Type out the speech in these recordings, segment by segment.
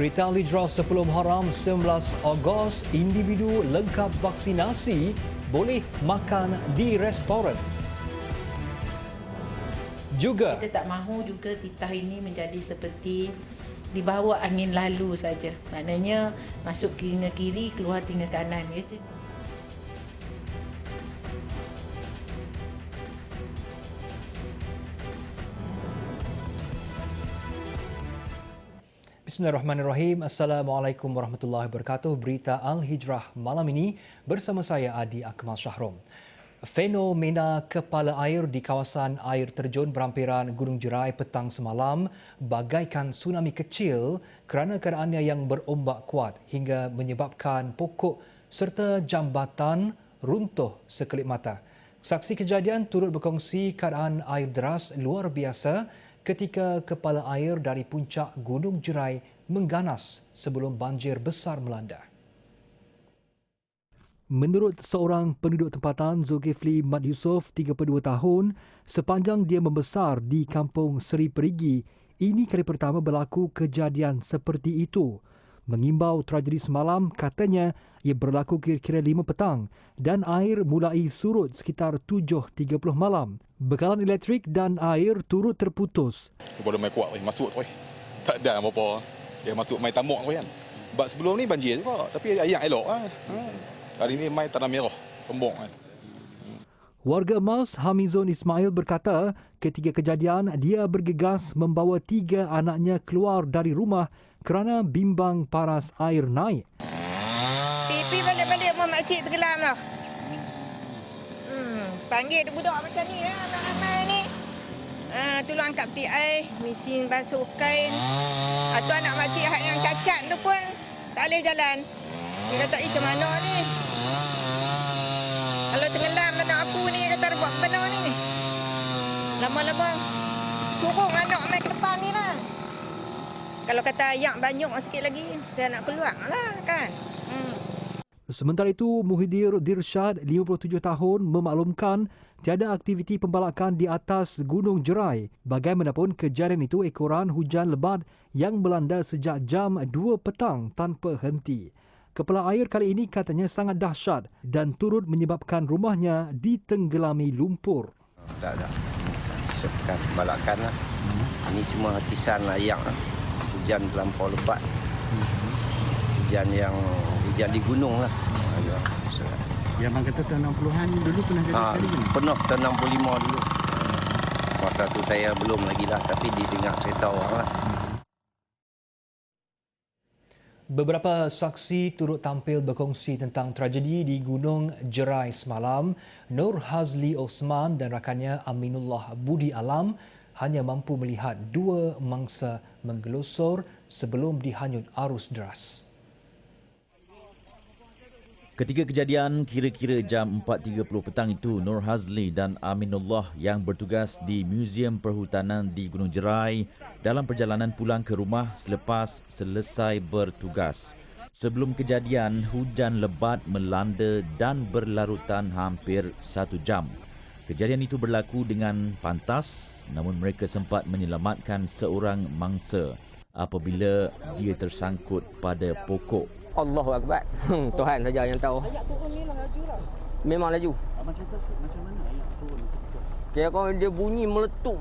Berita Al-Hijrah sebelum Haram 19 Ogos, individu lengkap vaksinasi boleh makan di restoran. Juga kita tak mahu juga titah ini menjadi seperti dibawa angin lalu saja. Maknanya masuk telinga kiri, keluar telinga kanan. Bismillahirrahmanirrahim. Assalamualaikum warahmatullahi wabarakatuh. Berita Al-Hijrah malam ini bersama saya Adi Akmal Shahrom. Fenomena kepala air di kawasan air terjun berhampiran Gunung Jerai petang semalam bagaikan tsunami kecil kerana keadaannya yang berombak kuat hingga menyebabkan pokok serta jambatan runtuh sekelip mata. Saksi kejadian turut berkongsi keadaan air deras luar biasa ketika kepala air dari puncak Gunung Jerai mengganas sebelum banjir besar melanda. Menurut seorang penduduk tempatan, Zulkifli Mat Yusof, 32 tahun, sepanjang dia membesar di kampung Seri Perigi, ini kali pertama berlaku kejadian seperti itu. Mengimbau tragedi semalam, katanya ia berlaku kira-kira 5 petang dan air mulai surut sekitar 7.30 malam. Bekalan elektrik dan air turut terputus. Boleh main kuat, masuk tu. Tak ada apa-apa. Dia masuk main tamuk kan. Sebab sebelum ni banjir juga, tapi air elok lah. Hari ini main tanah merah, tembok kan. Warga Mas Hamizun Ismail berkata ketika kejadian dia bergegas membawa 3 anaknya keluar dari rumah kerana bimbang paras air naik. Pipi balik-balik mau makcik tenggelam lah. Panggil budak macam ni lah, anak ramai ni. Tolong angkat peti air, mesin basuh kain. Atau anak makcik yang cacat tu pun tak boleh jalan. Dia kata, macam mana ni? Kalau tenggelam anak aku ni, kata buat benar ni. Lama-lama suruh anak main ke depan ni lah. Kalau kata ayak banyak sikit lagi, saya nak keluar lah kan. Sementara itu, Muhyiddin Dirsyad, 57 tahun, memaklumkan tiada aktiviti pembalakan di atas Gunung Jerai. Bagaimanapun, kejadian itu ekoran hujan lebat yang melanda sejak jam 2 petang tanpa henti. Kepala air kali ini katanya sangat dahsyat dan turut menyebabkan rumahnya ditenggelami lumpur. Tak. Bukan pembalakan lah. Ini cuma hatisan ayak lah. Hujan terlampau lebat. Hujan di gunung lah. Yang abang kata tahun 60-an dulu pernah jadi sekali kan? Pernah tahun 65 dulu. Masa tu saya belum lagi lah, tapi didengar cerita orang lah. Beberapa saksi turut tampil berkongsi tentang tragedi di Gunung Jerai semalam. Nur Hazli Osman dan rakannya Aminullah Budi Alam hanya mampu melihat 2 mangsa menggelosor sebelum dihanyut arus deras. Ketika kejadian kira-kira jam 4.30 petang itu, Nur Hazli dan Aminullah yang bertugas di Muzium Perhutanan di Gunung Jerai dalam perjalanan pulang ke rumah selepas selesai bertugas. Sebelum kejadian, hujan lebat melanda dan berlarutan hampir 1 jam. Kejadian itu berlaku dengan pantas, namun mereka sempat menyelamatkan seorang mangsa apabila dia tersangkut pada pokok. Allahu Akbar. Tuhan saja yang tahu. Ayak turun memang laju lah. Memang laju. Abang cerita sikit macam mana ayak turun? Kira kalau dia bunyi meletup.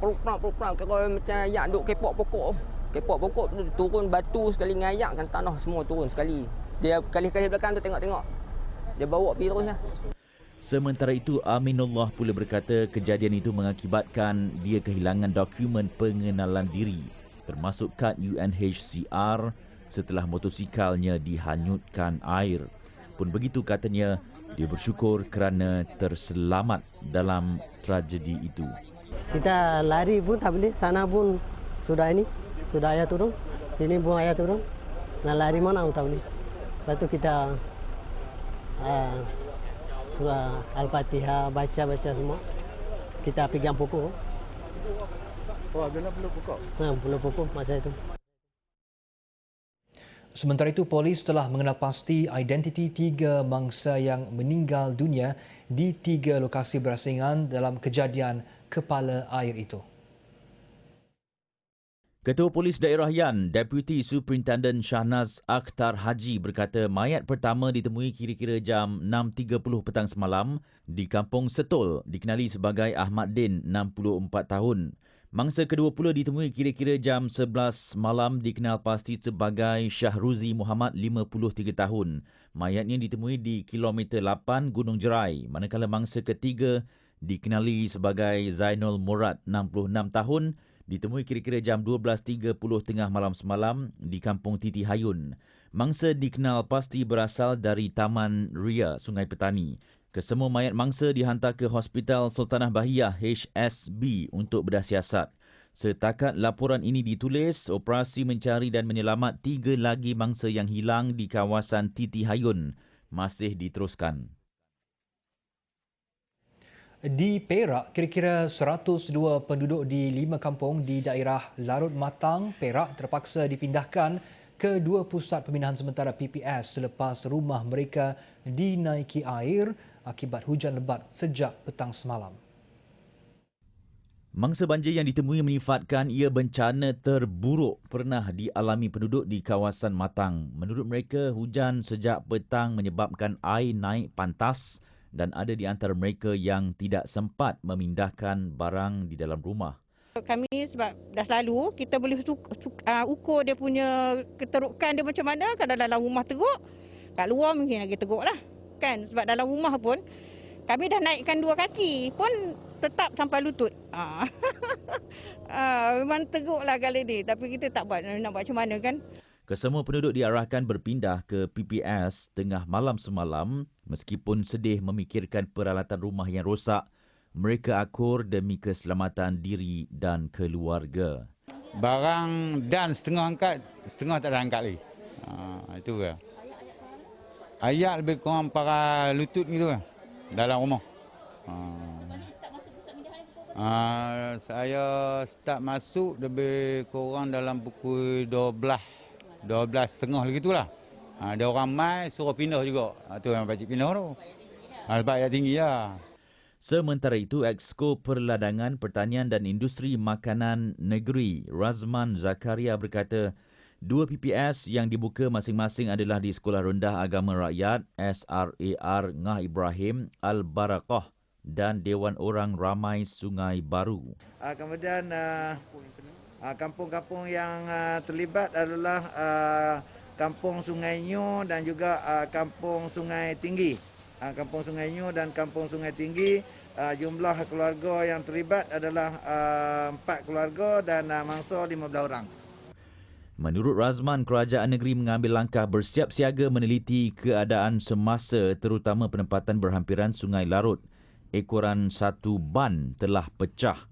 Peluk-peluk. Kira macam ayak duk kepok pokok. Kepok pokok tu turun batu sekali dengan ayak kan tanah semua turun sekali. Dia kali-kali belakang tu tengok-tengok. Dia bawa pergi terus lah. Sementara itu, Aminullah pula berkata kejadian itu mengakibatkan dia kehilangan dokumen pengenalan diri termasuk kad UNHCR setelah motosikalnya dihanyutkan air. Pun begitu katanya, dia bersyukur kerana terselamat dalam tragedi itu. Kita lari pun tak boleh, sana pun sudah air turun, sini pun air turun. Nak lari mana pun tak boleh. Lepas tu kita surah Al-Fatihah, baca semua. Kita pegang pokok. Oh, ada peluk pokok? Peluk pokok masa itu. Sementara itu, polis telah mengenal pasti identiti 3 mangsa yang meninggal dunia di 3 lokasi berasingan dalam kejadian kepala air itu. Ketua Polis Daerah Yan, Deputi Superintendent Shahnaz Akhtar Haji berkata mayat pertama ditemui kira-kira jam 6.30 petang semalam di Kampung Setul, dikenali sebagai Ahmad Din, 64 tahun. Mangsa kedua pula ditemui kira-kira jam 11 malam dikenal pasti sebagai Syahruzi Muhammad, 53 tahun. Mayatnya ditemui di kilometer 8 Gunung Jerai, manakala mangsa ketiga dikenali sebagai Zainul Murad, 66 tahun, ditemui kira-kira jam 12.30 tengah malam semalam di Kampung Titi Hayun. Mangsa dikenal pasti berasal dari Taman Ria, Sungai Petani. Kesemua mayat mangsa dihantar ke Hospital Sultanah Bahiyah HSB untuk bedah siasat. Setakat laporan ini ditulis, operasi mencari dan menyelamat 3 lagi mangsa yang hilang di kawasan Titi Hayun masih diteruskan. Di Perak, kira-kira 102 penduduk di 5 kampung di daerah Larut Matang, Perak terpaksa dipindahkan ke 2 pusat pemindahan sementara PPS selepas rumah mereka dinaiki air akibat hujan lebat sejak petang semalam. Mangsa banjir yang ditemui menyifatkan ia bencana terburuk pernah dialami penduduk di kawasan Matang. Menurut mereka, hujan sejak petang menyebabkan air naik pantas dan ada di antara mereka yang tidak sempat memindahkan barang di dalam rumah. Kami sebab dah selalu, kita boleh ukur dia punya keterukan dia macam mana. Kalau dalam rumah teruk, kat luar mungkin lagi teruk lah. Kan? Sebab dalam rumah pun, kami dah naikkan 2 kaki pun tetap sampai lutut. Memang teruk lah kali ni. Tapi kita tak buat, nak buat macam mana kan. Kesemua penduduk diarahkan berpindah ke PPS tengah malam semalam. Meskipun sedih memikirkan peralatan rumah yang rosak, mereka akur demi keselamatan diri dan keluarga. Barang dan setengah angkat, setengah tak ada angkat lagi. Itu ke. Ayak lebih kurang para lutut gitu kan dalam rumah. Saya start masuk lebih kurang dalam pukul 12.30 lagi itulah. Ada orang mai suruh pindah juga. Tu yang pakcik pindah tu. Sebab air tinggi lah. Sementara itu, Exco Perladangan, Pertanian dan Industri Makanan Negeri Razman Zakaria berkata 2 PPS yang dibuka masing-masing adalah di Sekolah Rendah Agama Rakyat SRAR Ngah Ibrahim Al-Barakah dan Dewan Orang Ramai Sungai Baru. Kemudian kampung-kampung yang terlibat adalah Kampung Sungai Nyo dan juga Kampung Sungai Tinggi. Kampung Sungai Nyo dan Kampung Sungai Tinggi, jumlah keluarga yang terlibat adalah 4 keluarga dan mangsa 15 orang. Menurut Razman, kerajaan negeri mengambil langkah bersiap siaga meneliti keadaan semasa terutama penempatan berhampiran Sungai Larut. Ekoran 1 ban telah pecah.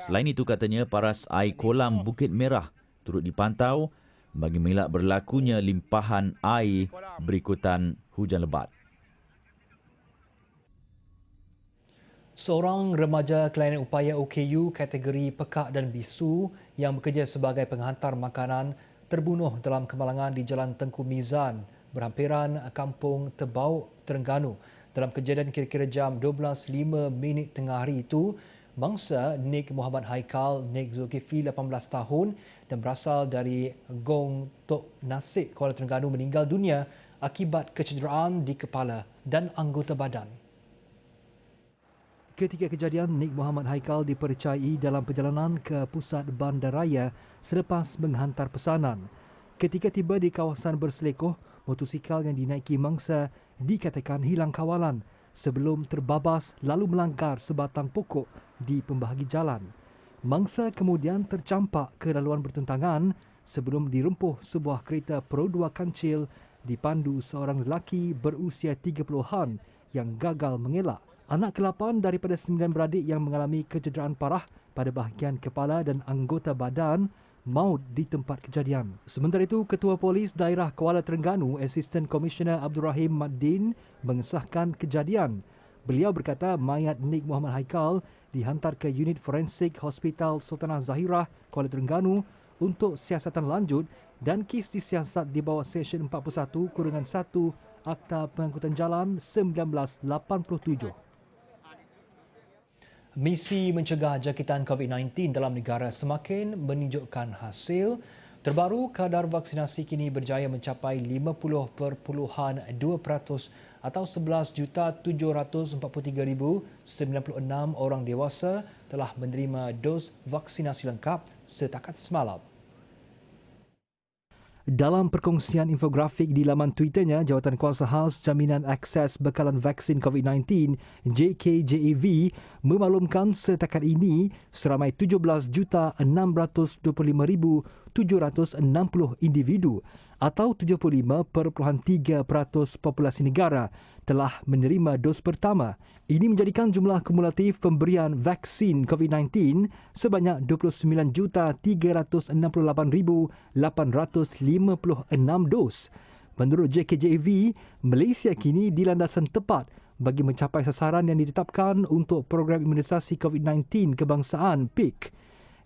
Selain itu, katanya paras air kolam Bukit Merah turut dipantau bagi mengelak berlakunya limpahan air berikutan hujan lebat. Seorang remaja kelainan upaya OKU kategori pekak dan bisu yang bekerja sebagai penghantar makanan terbunuh dalam kemalangan di Jalan Tengku Mizan, berhampiran Kampung Tebau, Terengganu. Dalam kejadian kira-kira jam 12.05 tengah hari itu, mangsa Nik Muhammad Haikal, Nik Zulkifli 18 tahun dan berasal dari Gong Tok Nasik, Kuala Terengganu meninggal dunia akibat kecederaan di kepala dan anggota badan. Ketika kejadian, Nik Muhammad Haikal dipercayai dalam perjalanan ke pusat bandaraya selepas menghantar pesanan. Ketika tiba di kawasan berselekoh, motosikal yang dinaiki mangsa dikatakan hilang kawalan sebelum terbabas lalu melanggar sebatang pokok di pembahagi jalan. Mangsa kemudian tercampak ke laluan bertentangan sebelum dirempuh sebuah kereta Pro 2 kancil dipandu seorang lelaki berusia 30-an yang gagal mengelak. Anak ke-8 daripada 9 beradik yang mengalami kecederaan parah pada bahagian kepala dan anggota badan maut di tempat kejadian. Sementara itu, Ketua Polis Daerah Kuala Terengganu, Assistant Commissioner Abdul Rahim Maddin mengesahkan kejadian. Beliau berkata mayat Nik Muhammad Haikal dihantar ke unit forensik Hospital Sultanah Zahirah, Kuala Terengganu untuk siasatan lanjut dan kes disiasat di bawah Seksyen 41-1 Akta Pengangkutan Jalan 1987. Misi mencegah jangkitan COVID-19 dalam negara semakin menunjukkan hasil. Terbaru, kadar vaksinasi kini berjaya mencapai 50.2% atau 11,743,096 orang dewasa telah menerima dos vaksinasi lengkap setakat semalam. Dalam perkongsian infografik di laman Twitternya, Jawatankuasa Khas Jaminan Akses Bekalan Vaksin COVID-19 JKJAV memaklumkan setakat ini seramai 17,625,760 individu atau 75.3% populasi negara telah menerima dos pertama. Ini menjadikan jumlah kumulatif pemberian vaksin COVID-19 sebanyak 29,368,856 dos. Menurut JKJAV, Malaysia kini di landasan tepat bagi mencapai sasaran yang ditetapkan untuk program imunisasi COVID-19 kebangsaan PIK.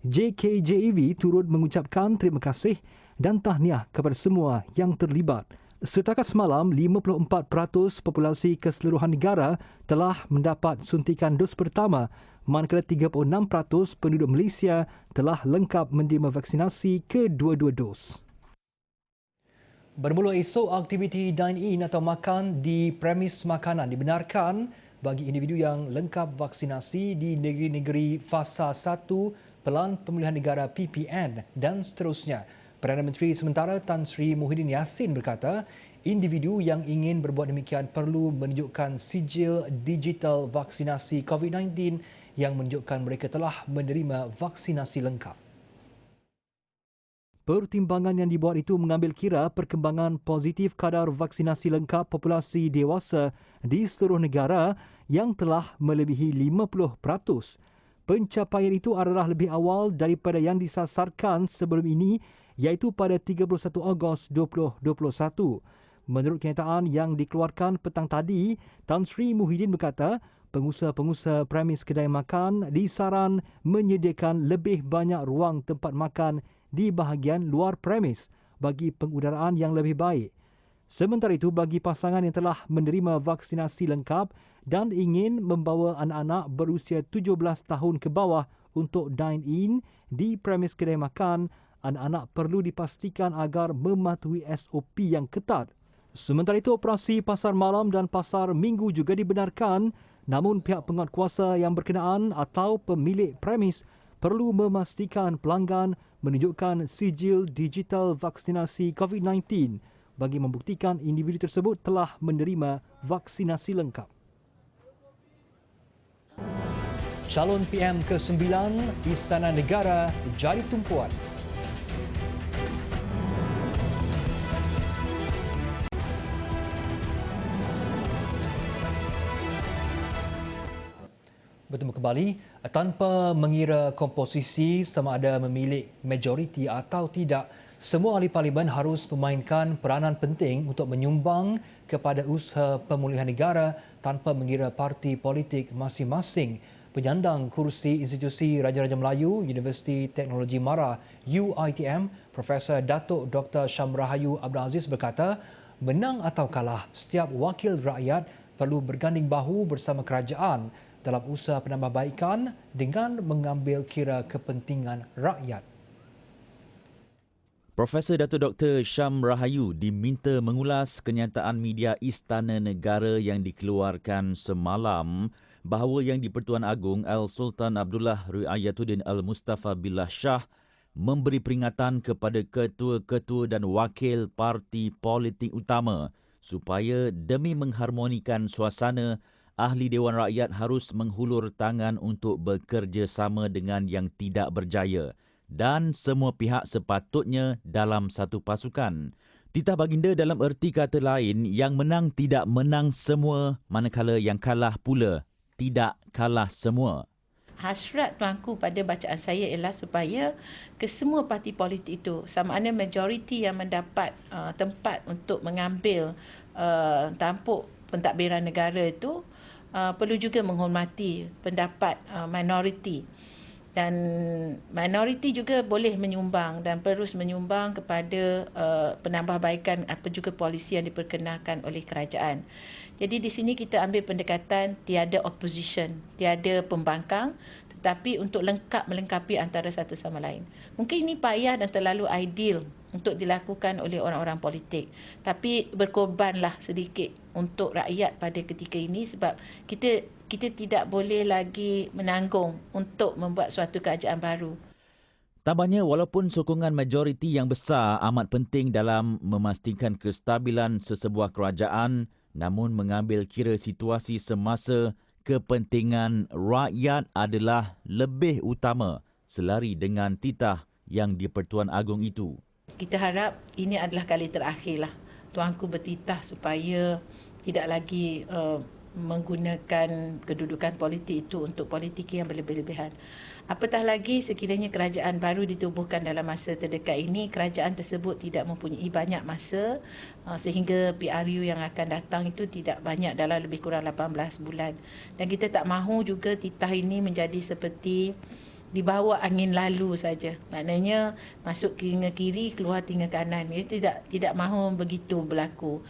JKJAV turut mengucapkan terima kasih dan tahniah kepada semua yang terlibat. Setakat semalam, 54% populasi keseluruhan negara telah mendapat suntikan dos pertama, manakala 36% penduduk Malaysia telah lengkap menerima vaksinasi kedua-dua dos. Bermula esok, aktiviti dine-in atau makan di premis makanan dibenarkan bagi individu yang lengkap vaksinasi di negeri-negeri fasa 1 Pelan Pemulihan Negara PPN dan seterusnya. Perdana Menteri sementara Tan Sri Muhyiddin Yassin berkata, individu yang ingin berbuat demikian perlu menunjukkan sijil digital vaksinasi COVID-19 yang menunjukkan mereka telah menerima vaksinasi lengkap. Pertimbangan yang dibuat itu mengambil kira perkembangan positif kadar vaksinasi lengkap populasi dewasa di seluruh negara yang telah melebihi 50%. Pencapaian itu adalah lebih awal daripada yang disasarkan sebelum ini, iaitu pada 31 Ogos 2021. Menurut kenyataan yang dikeluarkan petang tadi, Tan Sri Muhyiddin berkata, pengusaha-pengusaha premis kedai makan disaran menyediakan lebih banyak ruang tempat makan di bahagian luar premis bagi pengudaraan yang lebih baik. Sementara itu, bagi pasangan yang telah menerima vaksinasi lengkap dan ingin membawa anak-anak berusia 17 tahun ke bawah untuk dine-in di premis kedai makan, anak-anak perlu dipastikan agar mematuhi SOP yang ketat. Sementara itu, operasi pasar malam dan pasar minggu juga dibenarkan, namun pihak penguatkuasa yang berkenaan atau pemilik premis perlu memastikan pelanggan menunjukkan sijil digital vaksinasi COVID-19 bagi membuktikan individu tersebut telah menerima vaksinasi lengkap. Calon PM ke-9 Istana Negara jadi tumpuan. Bertemu kembali. Tanpa mengira komposisi sama ada memilih majoriti atau tidak, semua ahli parlimen harus memainkan peranan penting untuk menyumbang kepada usaha pemulihan negara tanpa mengira parti politik masing-masing. Penyandang kursi Institusi Raja-Raja Melayu Universiti Teknologi Mara UiTM, Profesor Datuk Dr. Syam Rahayu Abdul Aziz berkata, menang atau kalah, setiap wakil rakyat perlu berganding bahu bersama kerajaan dalam usaha penambahbaikan dengan mengambil kira kepentingan rakyat. Profesor Datuk Dr. Syam Rahayu diminta mengulas kenyataan media Istana Negara yang dikeluarkan semalam bahawa Yang di-Pertuan Agong Al-Sultan Abdullah Riayatuddin Al-Mustafa Billah Shah memberi peringatan kepada ketua-ketua dan wakil parti politik utama supaya demi mengharmonikan suasana, ahli Dewan Rakyat harus menghulur tangan untuk bekerjasama dengan yang tidak berjaya dan semua pihak sepatutnya dalam satu pasukan. Titah baginda dalam erti kata lain, yang menang tidak menang semua, manakala yang kalah pula tidak kalah semua. Hasrat tuanku pada bacaan saya ialah supaya kesemua parti politik itu, sama ada majoriti yang mendapat tempat untuk mengambil tampuk pentadbiran negara itu, perlu juga menghormati pendapat minoriti. Dan minoriti juga boleh menyumbang dan terus menyumbang kepada penambahbaikan apa juga polisi yang diperkenalkan oleh kerajaan. Jadi di sini kita ambil pendekatan tiada opposition, tiada pembangkang, tetapi untuk melengkapi antara satu sama lain. Mungkin ini payah dan terlalu ideal untuk dilakukan oleh orang-orang politik. Tapi berkorbanlah sedikit untuk rakyat pada ketika ini sebab kita tidak boleh lagi menanggung untuk membuat suatu kerajaan baru. Tambahnya, walaupun sokongan majoriti yang besar amat penting dalam memastikan kestabilan sesebuah kerajaan, namun mengambil kira situasi semasa, kepentingan rakyat adalah lebih utama selari dengan titah yang di-Pertuan Agong itu. Kita harap ini adalah kali terakhirlah Tuanku bertitah supaya tidak lagi menggunakan kedudukan politik itu untuk politik yang berlebih-lebihan. Apatah lagi sekiranya kerajaan baru ditubuhkan dalam masa terdekat ini, kerajaan tersebut tidak mempunyai banyak masa sehingga PRU yang akan datang itu tidak banyak dalam lebih kurang 18 bulan. Dan kita tak mahu juga titah ini menjadi seperti dibawa angin lalu saja. Maknanya masuk telinga kiri, keluar telinga kanan. Kita tidak mahu begitu berlaku.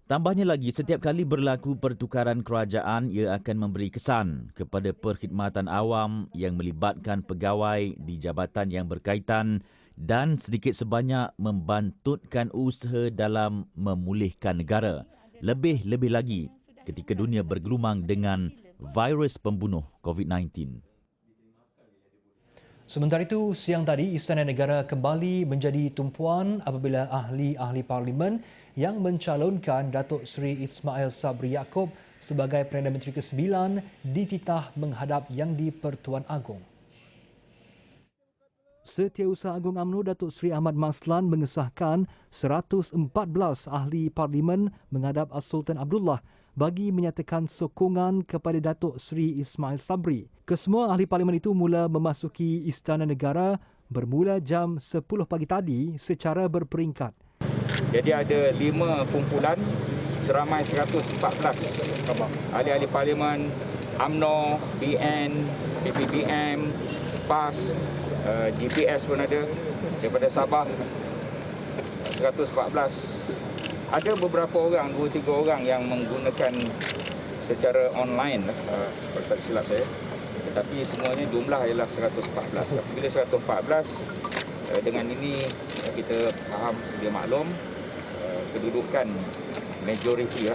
Tambahnya lagi, setiap kali berlaku pertukaran kerajaan, ia akan memberi kesan kepada perkhidmatan awam yang melibatkan pegawai di jabatan yang berkaitan dan sedikit sebanyak membantutkan usaha dalam memulihkan negara. Lebih-lebih lagi ketika dunia bergelumang dengan virus pembunuh COVID-19. Sementara itu, siang tadi Istana Negara kembali menjadi tumpuan apabila ahli-ahli parlimen yang mencalonkan Datuk Seri Ismail Sabri Yaakob sebagai Perdana Menteri ke-9 dititah menghadap Yang di-Pertuan Agong. Setiausaha Agung UMNO Datuk Seri Ahmad Maslan mengesahkan 114 ahli parlimen menghadap Sultan Abdullah bagi menyatakan sokongan kepada Datuk Seri Ismail Sabri. Kesemua ahli parlimen itu mula memasuki Istana Negara bermula jam 10 pagi tadi secara berperingkat. Jadi ada 5 kumpulan seramai 114 ahli-ahli parlimen, UMNO, BN, PPBM, PAS, GPS pun ada daripada Sabah 114. Ada beberapa orang, 2-3 orang yang menggunakan secara online kalau tak silap saya. Tetapi semuanya jumlah ialah 114. Bila 114 dengan ini kita faham sedia maklum kedudukan majoriti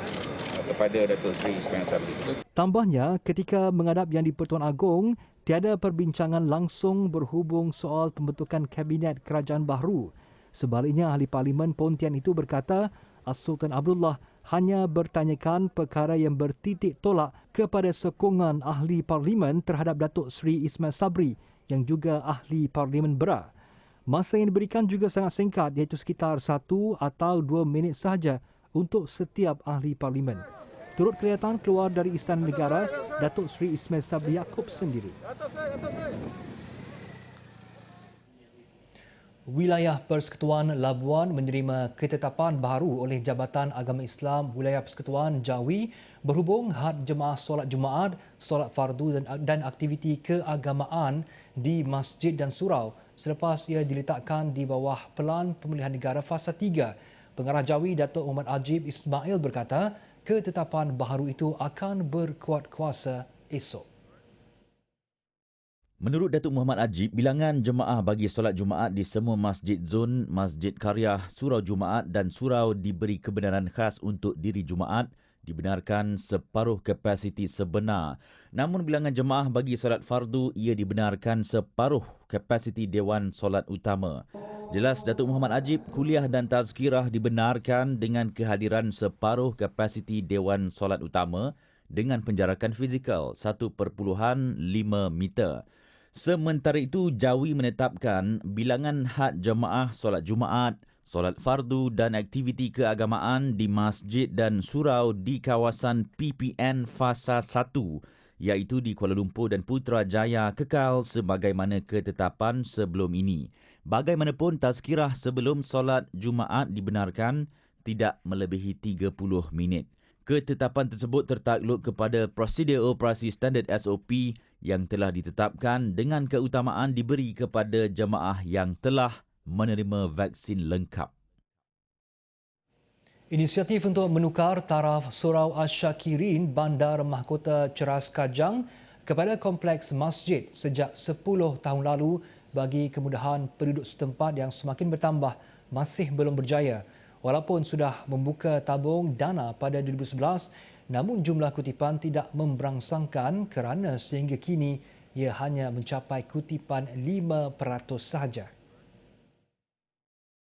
kepada Datuk Seri Ismail Sabri. Tambahnya, ketika menghadap Yang di-Pertuan Agong, tiada perbincangan langsung berhubung soal pembentukan Kabinet Kerajaan Baru. Sebaliknya, ahli parlimen Pontian itu berkata Sultan Abdullah hanya bertanyakan perkara yang bertitik tolak kepada sokongan ahli parlimen terhadap Datuk Seri Ismail Sabri yang juga ahli parlimen BERA. Masa yang diberikan juga sangat singkat iaitu sekitar 1 atau 2 minit sahaja untuk setiap ahli parlimen. Turut kelihatan keluar dari Istana Negara Datuk Seri Ismail Sabri Yaakob sendiri. Wilayah Persekutuan Labuan menerima ketetapan baru oleh Jabatan Agama Islam Wilayah Persekutuan Jawi berhubung had jemaah solat Jumaat, solat fardu dan aktiviti keagamaan di masjid dan surau selepas ia diletakkan di bawah Pelan Pemulihan Negara Fasa 3. Pengarah Jawi Datuk Muhammad Ajib Ismail berkata ketetapan baru itu akan berkuat kuasa esok. Menurut Datuk Muhammad Ajib, bilangan jemaah bagi solat Jumaat di semua masjid zon, masjid karyah, surau Jumaat dan surau diberi kebenaran khas untuk diri Jumaat dibenarkan separuh kapasiti sebenar. Namun bilangan jemaah bagi solat fardu ia dibenarkan separuh kapasiti Dewan Solat Utama. Jelas Datuk Muhammad Ajib, kuliah dan tazkirah dibenarkan dengan kehadiran separuh kapasiti Dewan Solat Utama dengan penjarakan fizikal 1.5 meter. Sementara itu, Jawi menetapkan bilangan had jemaah solat Jumaat, solat fardu dan aktiviti keagamaan di masjid dan surau di kawasan PPN Fasa 1 iaitu di Kuala Lumpur dan Putrajaya kekal sebagaimana ketetapan sebelum ini. Bagaimanapun, tazkirah sebelum solat Jumaat dibenarkan tidak melebihi 30 minit. Ketetapan tersebut tertakluk kepada prosedur operasi standard SOP yang telah ditetapkan dengan keutamaan diberi kepada jemaah yang telah menerima vaksin lengkap. Inisiatif untuk menukar taraf Surau Asy-Syakirin Bandar Mahkota Ceras Kajang kepada kompleks masjid sejak 10 tahun lalu bagi kemudahan penduduk setempat yang semakin bertambah masih belum berjaya. Walaupun sudah membuka tabung dana pada 2011, namun jumlah kutipan tidak memberangsangkan kerana sehingga kini ia hanya mencapai kutipan 5% sahaja.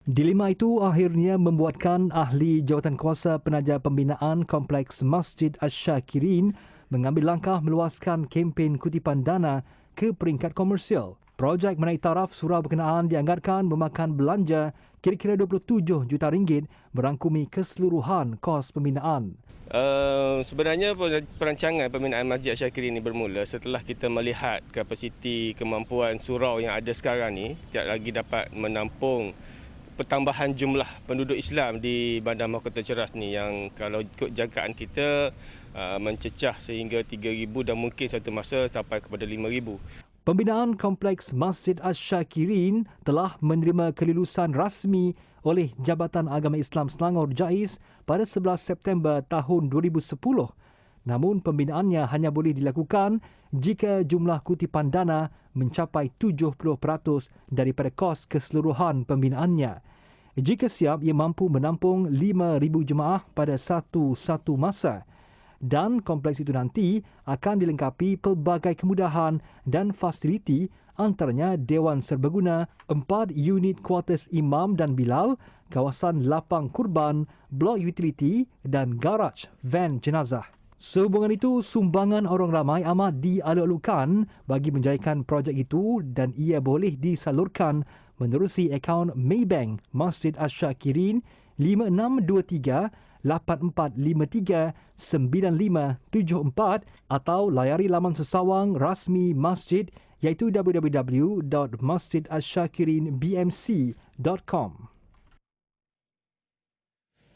Dilema itu akhirnya membuatkan ahli jawatankuasa penaja pembinaan Kompleks Masjid Asy-Syakirin mengambil langkah meluaskan kempen kutipan dana ke peringkat komersial. Projek menaik taraf surau berkenaan dianggarkan memakan belanja kira-kira 27 juta ringgit merangkumi keseluruhan kos pembinaan. Sebenarnya perancangan pembinaan Masjid Asy-Syakirin ini bermula setelah kita melihat kapasiti kemampuan surau yang ada sekarang ni tidak lagi dapat menampung pertambahan jumlah penduduk Islam di Bandar Mahkota Ceras ni, yang kalau ikut jangkaan kita mencecah sehingga 3,000 dan mungkin satu masa sampai kepada 5,000. Pembinaan Kompleks Masjid Asy-Syakirin telah menerima kelulusan rasmi oleh Jabatan Agama Islam Selangor JAIS pada 11 September tahun 2010. Namun pembinaannya hanya boleh dilakukan jika jumlah kutipan dana mencapai 70% daripada kos keseluruhan pembinaannya. Jika siap, ia mampu menampung 5,000 jemaah pada satu masa. Dan kompleks itu nanti akan dilengkapi pelbagai kemudahan dan fasiliti, antaranya Dewan Serbaguna, 4 unit kuartus imam dan bilal, kawasan lapang kurban, blok utiliti dan garaj van jenazah. Sehubungan itu, sumbangan orang ramai amat dialok-alokkan bagi menjayakan projek itu dan ia boleh disalurkan menerusi akaun Maybank Masjid Asy-Syakirin 5623 8453 9574 atau layari laman sesawang rasmi masjid iaitu www.masjidassyakirinbmc.com.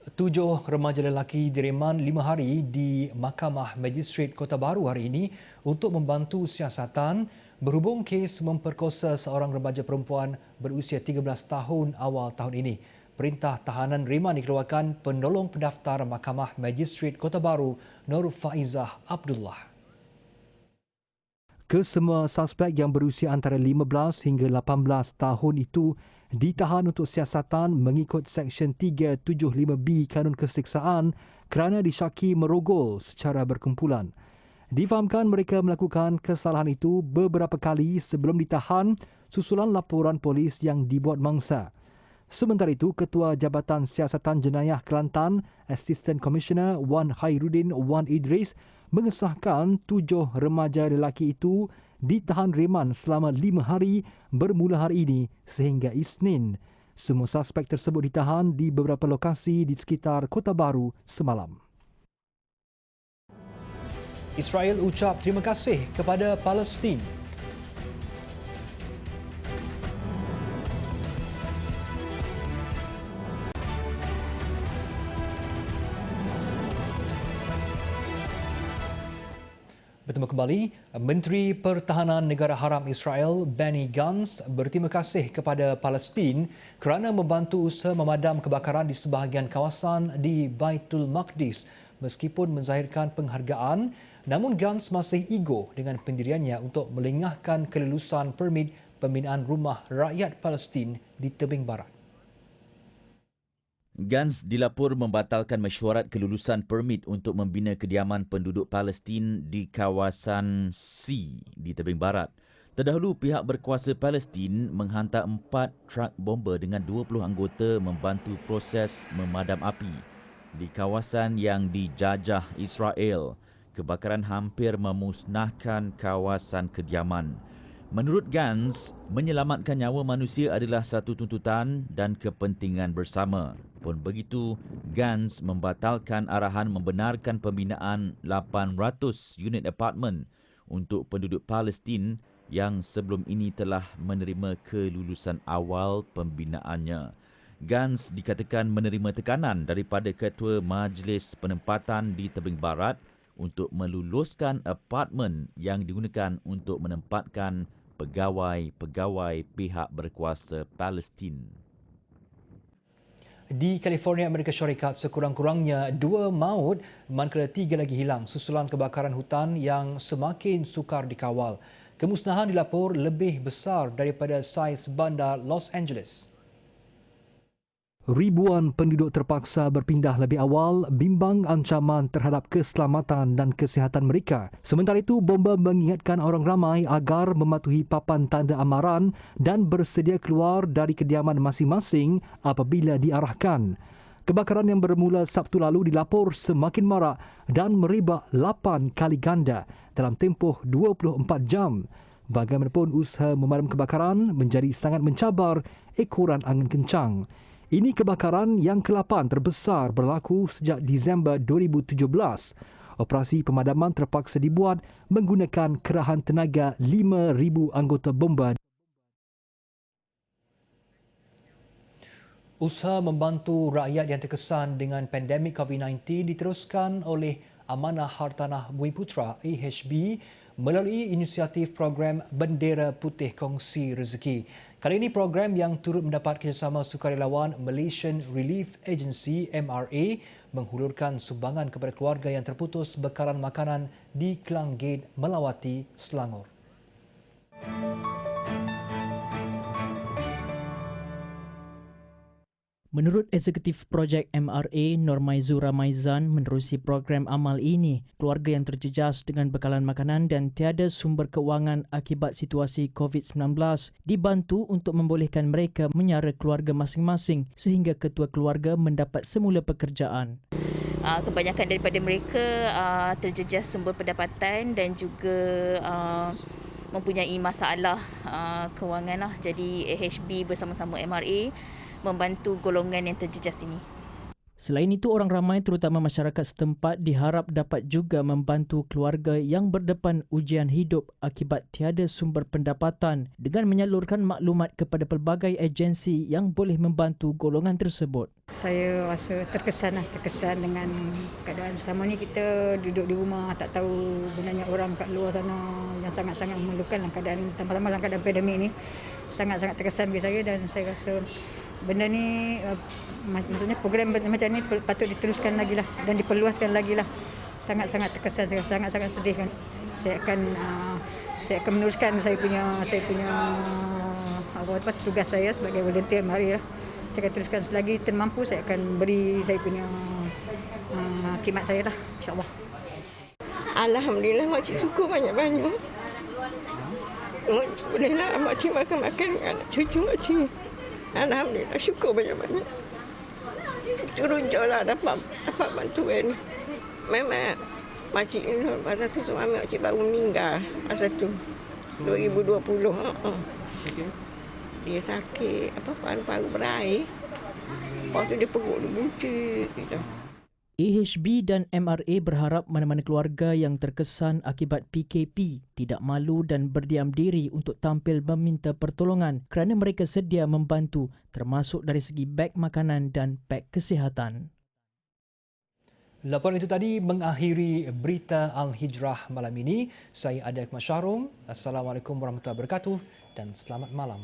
7 remaja lelaki direman 5 hari di Mahkamah Magistrate Kota Baru hari ini untuk membantu siasatan berhubung kes memperkosa seorang remaja perempuan berusia 13 tahun awal tahun ini. Perintah tahanan reman dikeluarkan penolong pendaftar Mahkamah Magistrate Kota Baru Nur Faizah Abdullah. Kesemua suspek yang berusia antara 15 hingga 18 tahun itu ditahan untuk siasatan mengikut Seksyen 375B Kanun Keseksaan kerana disyaki merogol secara berkumpulan. Difahamkan mereka melakukan kesalahan itu beberapa kali sebelum ditahan susulan laporan polis yang dibuat mangsa. Sementara itu, Ketua Jabatan Siasatan Jenayah Kelantan, Assistant Commissioner Wan Khairuddin Wan Idris mengesahkan 7 remaja lelaki itu ditahan reman selama 5 hari bermula hari ini sehingga Isnin. Semua suspek tersebut ditahan di beberapa lokasi di sekitar Kota Baru semalam. Israel ucap terima kasih kepada Palestin. Bertemu kembali, Menteri Pertahanan Negara Haram Israel Benny Gantz berterima kasih kepada Palestin kerana membantu usaha memadam kebakaran di sebahagian kawasan di Baitul Maqdis. Meskipun menzahirkan penghargaan, namun Gantz masih ego dengan pendiriannya untuk melengahkan kelulusan permit pembinaan rumah rakyat Palestin di tebing barat. Gantz dilapor membatalkan mesyuarat kelulusan permit untuk membina kediaman penduduk Palestin di kawasan C di tebing barat. Terdahulu, pihak berkuasa Palestin menghantar 4 truk bomber dengan 20 anggota membantu proses memadam api. Di kawasan yang dijajah Israel, kebakaran hampir memusnahkan kawasan kediaman. Menurut Gantz, menyelamatkan nyawa manusia adalah satu tuntutan dan kepentingan bersama. Pun begitu, Gantz membatalkan arahan membenarkan pembinaan 800 unit apartmen untuk penduduk Palestin yang sebelum ini telah menerima kelulusan awal pembinaannya. Gantz dikatakan menerima tekanan daripada Ketua Majlis Penempatan di Tebing Barat untuk meluluskan apartmen yang digunakan untuk menempatkan pegawai-pegawai pihak berkuasa Palestin. Di California, Amerika Syarikat, sekurang-kurangnya 2 maut manakala 3 lagi hilang susulan kebakaran hutan yang semakin sukar dikawal. Kemusnahan dilapor lebih besar daripada saiz bandar Los Angeles. Ribuan penduduk terpaksa berpindah lebih awal bimbang ancaman terhadap keselamatan dan kesihatan mereka. Sementara itu, bomba mengingatkan orang ramai agar mematuhi papan tanda amaran dan bersedia keluar dari kediaman masing-masing apabila diarahkan. Kebakaran yang bermula Sabtu lalu dilapor semakin marak dan merebak 8 kali ganda dalam tempoh 24 jam. Bagaimanapun, usaha memadam kebakaran menjadi sangat mencabar ekoran angin kencang. Ini kebakaran yang ke-8 terbesar berlaku sejak Disember 2017. Operasi pemadaman terpaksa dibuat menggunakan kerahan tenaga 5,000 anggota bomba. Usaha membantu rakyat yang terkesan dengan pandemik COVID-19 diteruskan oleh Amanah Hartanah Bumiputera AHB melalui inisiatif program Bendera Putih Kongsi Rezeki. Kali ini program yang turut mendapat kerjasama sukarelawan Malaysian Relief Agency MRA menghulurkan sumbangan kepada keluarga yang terputus bekalan makanan di Klang Gate, Melawati, Selangor. Menurut Eksekutif Projek MRA, Normaizura Maizan, menerusi program amal ini, keluarga yang terjejas dengan bekalan makanan dan tiada sumber keuangan akibat situasi COVID-19 dibantu untuk membolehkan mereka menyara keluarga masing-masing sehingga ketua keluarga mendapat semula pekerjaan. Kebanyakan daripada mereka terjejas sumber pendapatan dan juga mempunyai masalah kewangan. Jadi AHB bersama-sama MRA membantu golongan yang terjejas ini. Selain itu, orang ramai terutama masyarakat setempat diharap dapat juga membantu keluarga yang berdepan ujian hidup akibat tiada sumber pendapatan dengan menyalurkan maklumat kepada pelbagai agensi yang boleh membantu golongan tersebut. Saya rasa terkesan dengan keadaan selama ni. Kita duduk di rumah, tak tahu benarnya orang kat luar sana yang sangat-sangat memerlukan keadaan, tambah-tambah dalam keadaan pandemik ni. Sangat-sangat terkesan bagi saya dan saya rasa benda ni, maksudnya program macam ni patut diteruskan lagi lah dan diperluaskan lagi lah. Sangat-sangat terkesan, sangat-sangat sedih kan. Saya akan meneruskan saya punya tugas saya sebagai volunteer MRA lah. Saya akan teruskan selagi termampu, saya akan beri saya punya khidmat saya lah, insyaAllah. Alhamdulillah, makcik syukur banyak-banyak. Bolehlah makcik makan-makan dengan anak cucu makcik. Alhamdulillah, syukur banyak-banyak. Terujalah dapat bantuan. Memang makcik ni pasal tu suami makcik baru meninggal masa tu 2020. Dia sakit paru-paru berair. Lepas tu dia perut dia buncit gitu. AHB dan MRA berharap mana-mana keluarga yang terkesan akibat PKP tidak malu dan berdiam diri untuk tampil meminta pertolongan kerana mereka sedia membantu termasuk dari segi beg makanan dan beg kesihatan. Laporan itu tadi mengakhiri berita Al-Hijrah malam ini. Saya Adi Akmal Syahrom. Assalamualaikum warahmatullahi wabarakatuh dan selamat malam.